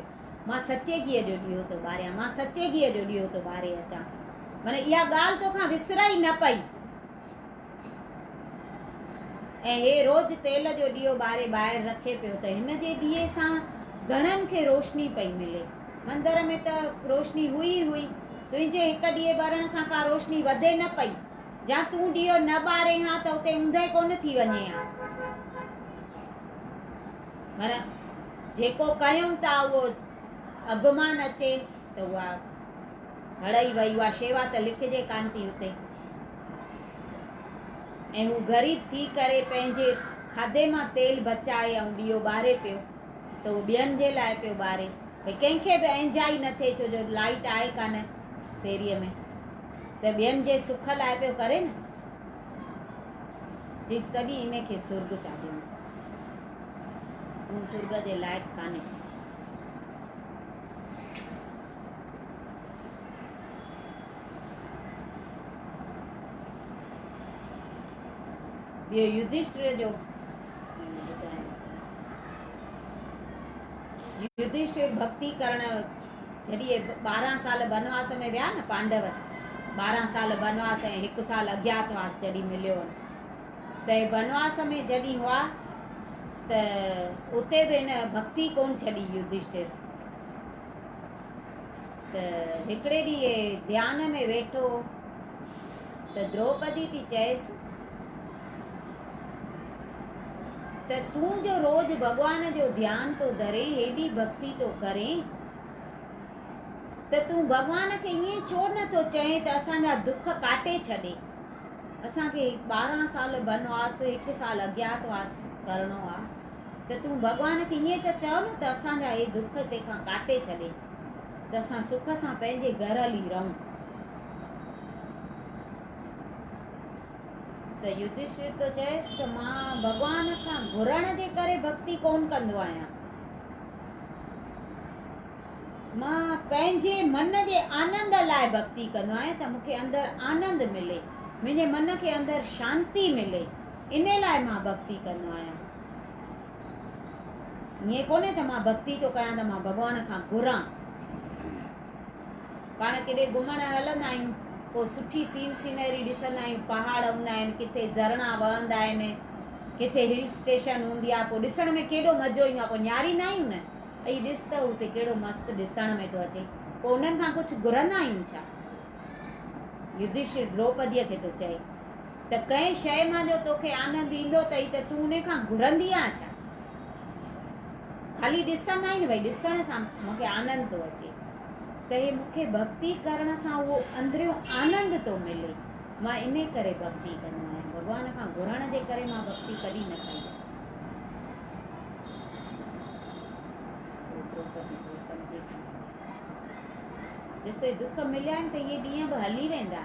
मां सचे घीअ जो ॾीओ थो ॿारियां, मां सचे घीअ जो ॾीओ थो ॿारे अचां, माना इहा ॻाल्हि तोखां विसराई न पई। ऐं हे रोज़ तेल जो ॾीओ ॿारे ॿाहिरि रखे पियो त हिन जे ॾीए सां घणनि खे रोशनी पई मिले। मंदर में त रोशनी हुई हुई, तुंहिंजे हिकु ॾीए ॿारण सां का रोशनी वधे न पई, या तूं ॾीओ न ॿारे हा त उते ऊंदहि कोन थी वञे हा। माना जेको कयूं था उहो अभिमान अचे त उहा हड़ई वई, उहा शेवा त लिखजे कान थी उते। ऐं हू ग़रीब थी करे पंहिंजे खाधे मां तेल बचाए ऐं ॾीओ ॿारे पियो, त उहो ॿियनि जे लाइ पियो ॿारे, भई कंहिंखे बि एंजाई न थिए, छो जो लाइट आहे कान सेरीअ में, त ॿियनि जे सुख लाइ पियो करे न, जेसि तॾहिं इन खे सुर्ग था ॾियूं, हू सुर्ग जे लाइक़ु कान्हे। ॿियो युधिष्ठिर जो युधिष्ठिर भक्ति करण जॾहिं 12 साल बनवास में विया न पांडव, 12 साल बनवास ऐं 1 साल अज्ञातवास जॾहिं मिलियो, त बनवास में जॾहिं हुआ त उते बि हिन भक्ति कोन छॾी युधिष्ठिर। त हिकिड़े ॾींहुं ध्यान में वेठो त द्रौपदी थी चएसि त तूं जो रोज भॻवान जो ध्यान तो धरे, हेॾी भक्ति तो करे, त तूं भॻवान खे ईअं छो नथो चए त असांजा दुख काटे छॾे। असांखे 12 साल बनवास 1 साल अज्ञातवास करणो आहे, त तूं भॻवान खे ईअं त चओ न त असांजा हे दुख तंहिंखां काटे छॾे, त असां सुख सां पंहिंजे घर हली रहूं। त युधिष्ठिर तो चएसि त मां भॻवान खां घुरण जे करे भक्ति कोन कंदो आहियां, मां पंहिंजे मन जे आनंद लाइ भक्ति कंदो आहियां, त मूंखे अंदरि आनंद मिले, मुंहिंजे मन खे अंदरि शांती मिले, इन लाइ मां भक्ति कंदो आहियां। ईअं कोन्हे त मां भक्ति तो कयां त मां भॻवान खां घुरां। पाण केॾे घुमण हलंदा आहियूं, पोइ सुठी सीनरी ॾिसंदा आहियूं, पहाड़ हूंदा आहिनि, किथे झरणा वहंदा आहिनि, किथे हिल स्टेशन हूंदी आहे, पोइ ॾिसण में केॾो मज़ो ईंदो आहे, पोइ न्यारींदा आहियूं न, ऐं ॾिस त हुते केॾो मस्तु ॾिसण में थो अचे, पोइ उन्हनि खां कुझु घुरंदा आहियूं छा। युधिष्ठिर द्रौपदीअ खे थो चए त कंहिं शइ मां जो तोखे आनंद ईंदो अथई त तूं उन खां घुरंदी आहे छा। ख़ाली ॾिसंदा आहिनि, भई ॾिसण सां मूंखे आनंद थो अचे, त हे मूंखे भक्ति करण सां उहो अंदरियों आनंद थो मिले, मां इन करे भक्ति कंदो आहियां, भॻवान खां घुरण जे करे मां भक्ति कॾहिं न कई। जेसिताईं दुख मिलिया आहिनि त इहे ॾींहं बि हली वेंदा,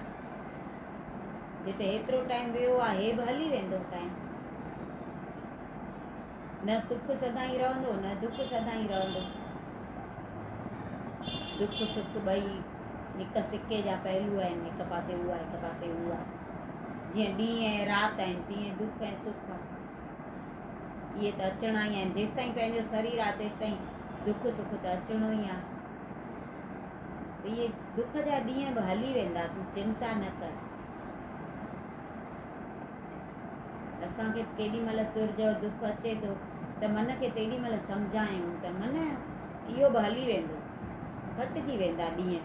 जिते हेतिरो टाइम वियो आहे हे बि हली वेंदो टाइम, न सुख सदाईं रहंदो न दुख सदाईं रहंदो। दुख सुख ॿई हिकु सिके जा पहलू आहिनि, हिकु पासे उहो आहे हिकु पासे उहो आहे, जीअं ॾींहं ऐं राति आहिनि तीअं दुख ऐं सुख आहे, इहे त अचणा ई आहिनि, जेसिताईं पंहिंजो शरीर आहे तेसिताईं दुख सुख त अचिणो ई आहे, त इहे दुख जा ॾींहं बि हली वेंदा, तूं चिंता न कर। असांखे केॾी महिल तुर जो दुख अचे थो त मन खे तेॾी महिल सम्झायूं त मन इहो बि हली वेंदो, कटिजी वेंदा ॾींहं,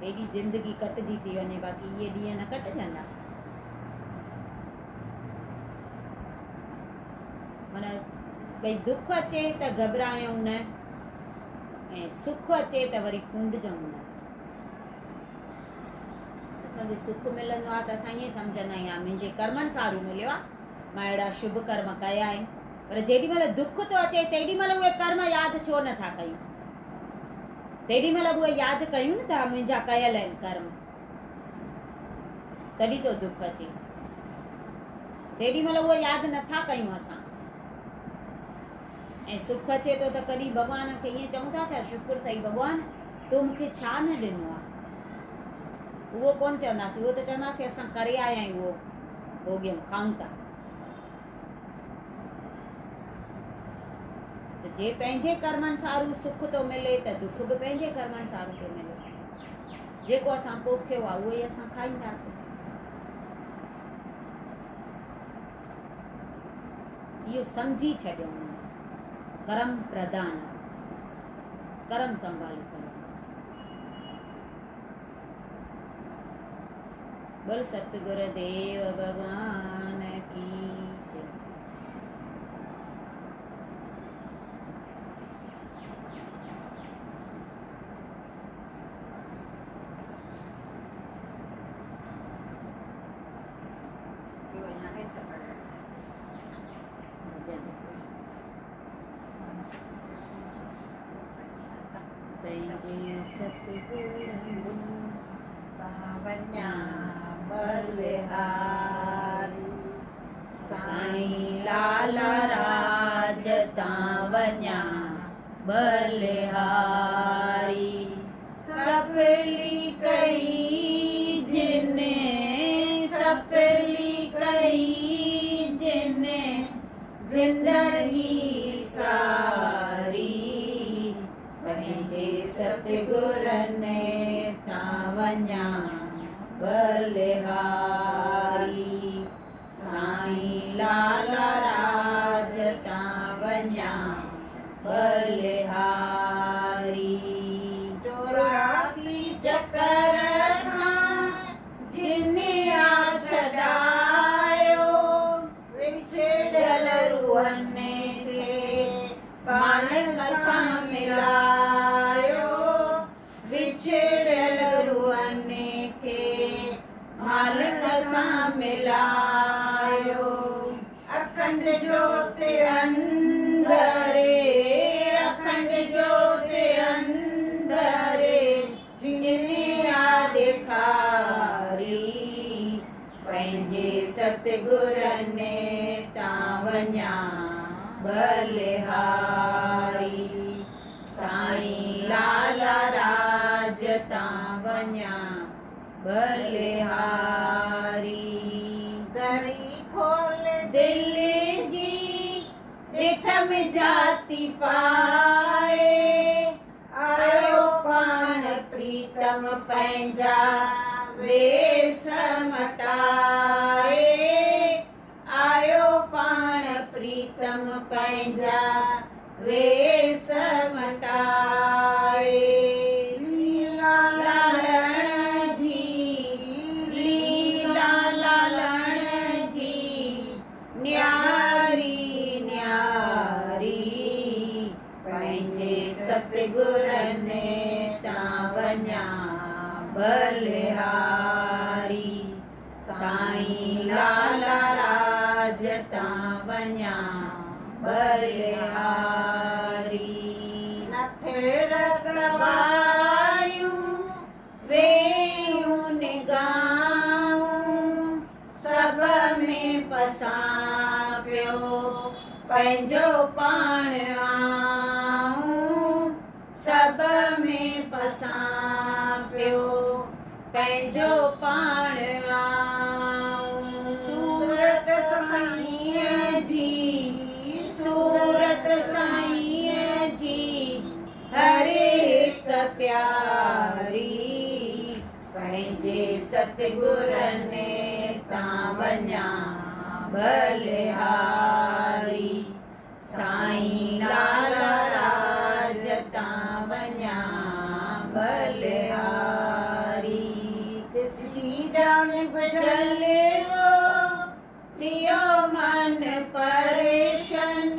हेॾी ज़िंदगी कटिजी थी वञे, बाक़ी इहे ॾींहं न कटिजंदा। माना भई दुख अचे त घबरायूं न, ऐं सुख अचे त वरी कुंडजूं न। असांखे सुख मिलंदो आहे त असां ईअं सम्झंदा आहियूं हा मुंहिंजे कर्मनि सारू मिलियो आहे, मां अहिड़ा शुभ कर्म कया आहिनि। पर जेॾी महिल दुख थो अचे तेॾी महिल उहे कर्म यादि छो नथा कयूं? तेॾी महिल उहे यादि कयूं न था मुंहिंजा कयल आहिनि कर्म, तॾहिं तो दुख अचे। तेॾी महिल उहे यादि नथा कयूं असां। ऐं सुख अचे थो त कॾहिं भॻवान खे ईअं चऊं था छा शुक्र अथई भॻवान तूं मूंखे छा न ॾिनो आहे? उहो कोन चवंदासीं, उहो त चवंदासीं असां करे आया आहियूं, उहो भोॻियूं खाऊं था। त जे पंहिंजे कर्मनि सारू सुख थो मिले त दुख बि पंहिंजे कर्मनि सारू थो मिले। जेको असां पोखियो आहे उहो ई असां खाईंदासीं। इहो सम्झी छॾियो, कर्म प्रधान, कर्म संभाले करो। बोल सतगुरु देव भगवान की जय। सतगुरु पावन्या बलिहारी साईं लाला राज तावन्या बलिहारी। सफली कई जिने, सफली कई जिने जिंदगी सारी। पंहिंजे सतगुरनि तावन्या बलिहारी। साईं लाला राज तावन्या बलिहारी। 84 चकर खां जिने आ छॾायो, विछड़ल रूहनि खे मालिक सां मिलायो। विछड़ल रूहनि खे मालिक सां मिलायो। अखंड ज्योत अंदरे, अखंड ज्योत अंदरे जिने आ ॾेखारी। पंहिंजे सतगुरनि तावन्या बलिहारी। साईं लाला राज तावन्या बलिहारी। दरी खोल दिल जी ॾिठम जाति पाए, आयो पाण प्रीतम पंहिंजा वेस मटाए। आयो पाण प्रीतम पंहिंजा वेस मटाए। लीला लालण जी, लीला लालण जी न्यारी न्यारी। पंहिंजे सतगुरनि तावन्या बलिहारी। साईं लाला राज तावन्या बलिहारी। नफरत वारियूं वेयूं निगाहूं, सब में पसां पियो पंहिंजो पाण आऊं। सब में पसां पियो पंहिंजो पाण आऊं। सूरत साईं जी, सूरत साईं जी हर हिक प्यारी। पंहिंजे सतगुरनि तावन्या बलिहारी साईं लाला राज तां वञा बलिहारी सीधन चले वो थियो मन परेशान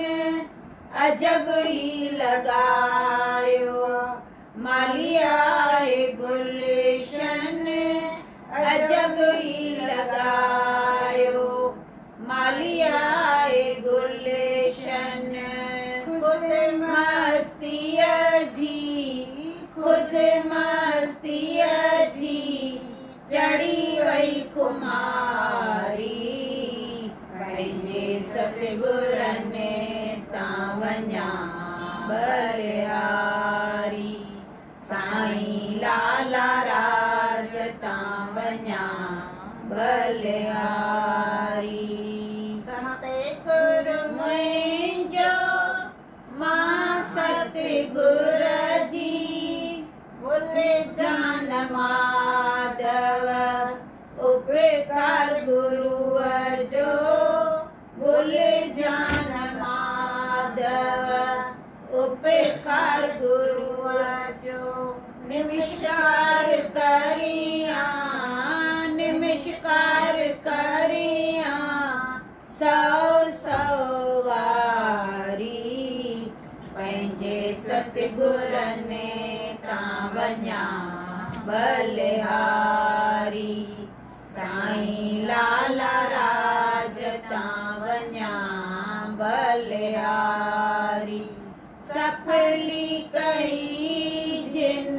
अजब ही लगायो मालियाए गुलशन अजब ही लगायो मालियाए गुलशन खुद मस्तिया जी खुद मस्तिया जी चढ़ी वई खुमारी पंहिंजे सतगुरनि तां वञा बलिहारी साईं लाला राज तां वञा बलिहारी सतगुरु मुंहिंजो मां सतगुर जी बोले जान माधव उपकार गुरुअ जो बोले जान माधव उपकार गुरुअ जो निमिषकार करिया निमिषकार करिया सौ वारी पंहिंजे सतगुरनि तां वञा बलिहारी साईं लाला राज तां वञा बलिहारी सफली कई जिन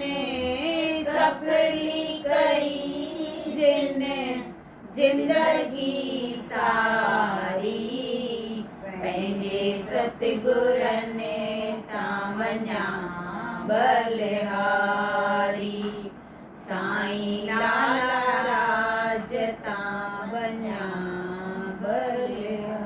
सफली कई जिन जिंदगी सारी पंहिंजे सतगुरनि तां वञा बलिहारी साईं लाला राज तां वञा बलिहारी।